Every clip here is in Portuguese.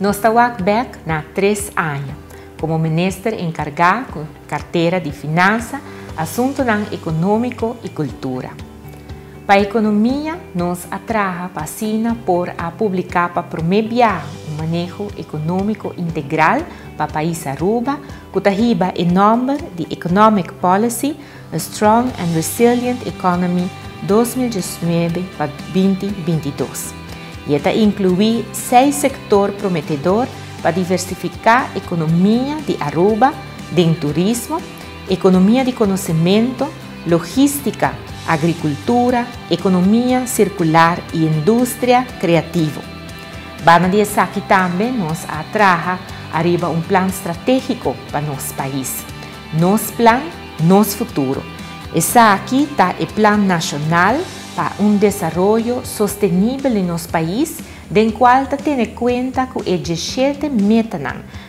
Nós estamos back na 3 anos, como ministro encarregado com carteira de finanças, assunto econômico e cultura. Para a economia, nós atraja para por a publicar para promover um manejo econômico integral para o país Aruba, que está em nome de Economic Policy, a Strong and Resilient Economy 2019 para 2022. E está inclui 6 setores prometedores para diversificar a economia de Aruba, em turismo, economia de conhecimento, logística, agricultura, economia circular e indústria criativa. Bana de aqui também nos atraja arriba um plano estratégico para nosso país. Nosso plano, nosso futuro. Essa aqui está o plano nacional para desenvolvimento sustentável em nosso país, do qual tem em conta com os 17 metas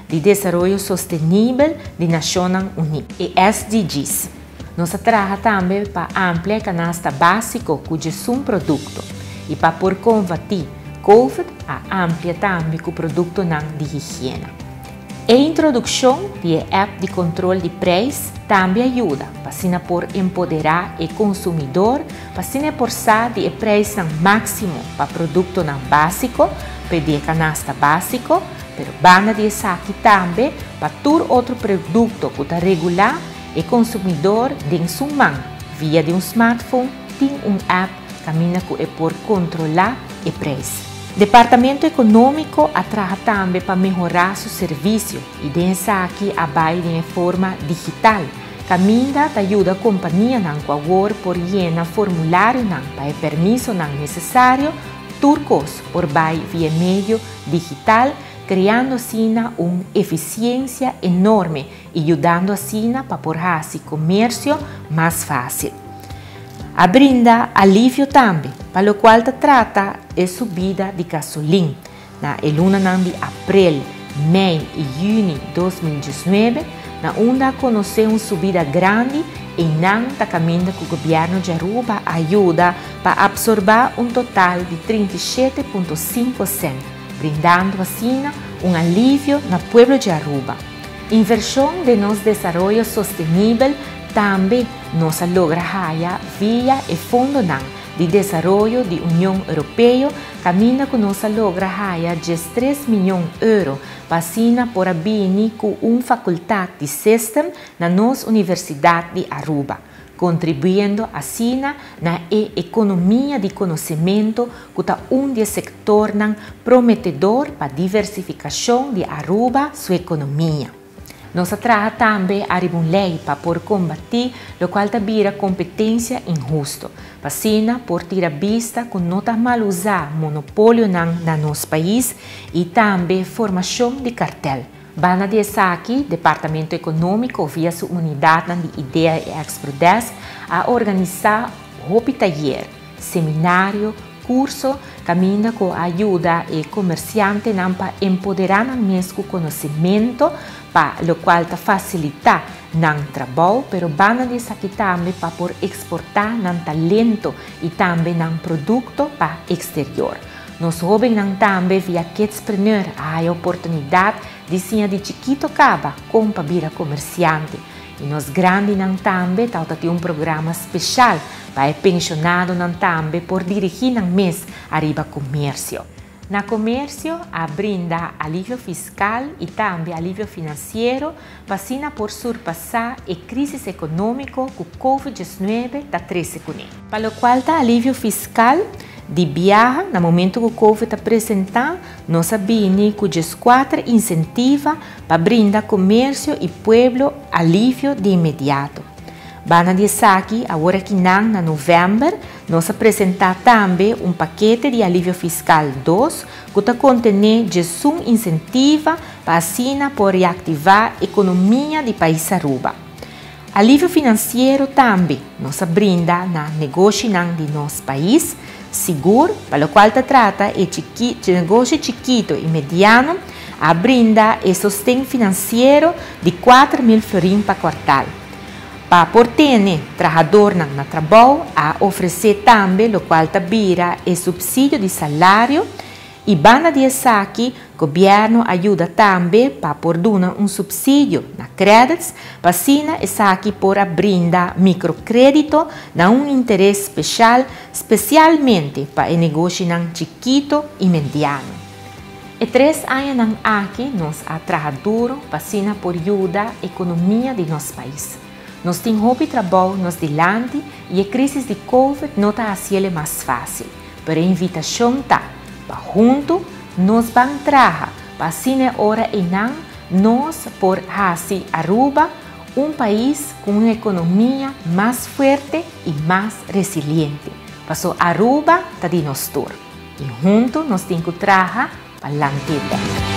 de desenvolvimento sustentável da Nações Unidas, e SDGs. Nós trabalhamos também para ampliar a canasta básica de um produto e para por combater COVID, a amplia também o produto de higiene. A introdução do app de controle de preços também ajuda para por empoderar o consumidor, para forçar o preço máximo para produto básico, pedir canasta básico, mas bana de aqui também para todo outro produto que está regular o consumidor tem sua mão, via de smartphone, tem app que por controlar o preço. Departamento Econômico atraja também para melhorar seu serviço e densa aqui abai de forma digital. Caminda ajuda a companhia agora por llenar formulário para o permisso necessário, turcos por bai via meio digital, criando assim uma eficiência enorme e ajudando assim para porrar esse comércio mais fácil. A brinda alívio também, para o qual trata a subida de gasolina. Na luna de abril, maio e junho de 2019, na onda conheceu uma subida grande e não está caminhando que o governo de Aruba ajuda para absorver um total de 37,5%, brindando assim alívio no povo de Aruba. Inversão de nosso desenvolvimento sustentável também nos logra via o Fundo de Desenvolvimento da União Europeia, caminha que nos logra 3 milhões de euros para por abrir com uma faculdade de sistema na nossa Universidade de Aruba, contribuindo assim na economia de conhecimento, que é dos setores prometedor para a diversificação de Aruba, sua economia. Nós trabalhamos também uma lei para por combater o qual vira competência injusta, para por tirar vista com não mal usar monopólio no nosso país e também formação de cartel. Bana de aqui, Departamento Econômico, via sua unidade de Ideia e Exprodesk, a organizar roupa taller, seminário, curso, caminha com ajuda e comerciante para empoderar mesmo conhecimento, para o qual facilita o trabalho, mas bana de aqui também para por exportar talento e também produto para o exterior. Nós jovens também via Kidspreneur a oportunidade de ser de chiquito acaba como para vir comerciante. E nós grandes também tem um programa especial para pensionado também por dirigir mês arriba comércio. Na comércio, a brinda alívio fiscal e também alívio financeiro para por surpassar a crise econômica que o Covid-19 está trazendo com ele. Para o qual alívio fiscal de viagem, no momento que o Covid está apresentando, nós sabemos que os 4 incentivos para brindar comércio e povo alívio de imediato. Bana de aqui, agora que em novembro, nós apresentamos também um paquete de alívio fiscal 2, que contém um incentivo para assim por reativar a economia do país Aruba. Alívio financeiro também, nós brinda na negócio de nosso país, seguro, para o qual trata de negócio chiquito e mediano, a brinda e sustento financeiro de 4.000 florins para quartal. Para por ter trabalhador no trabalho, a oferecer também o qual vira o subsídio de salário E banda de aqui, o governo ajuda também para por dar subsídio na créditos, para assim aqui por brindar microcrédito na interesse especial, especialmente para o negócio chiquito e mediano. E 3 anos aqui, nós trabalhamos duro para assim por ajudar a economia de nosso país. Nós temos hobby trabalho nos delante e a crise de Covid não está fazendo mais fácil, mas a invitação está. Para junto, nós vamos trabalhar para assim hora e não, nós por fazer Aruba país com uma economia mais forte e mais resiliente. Para Aruba está de nós todos. E junto nós temos que trabalhar para a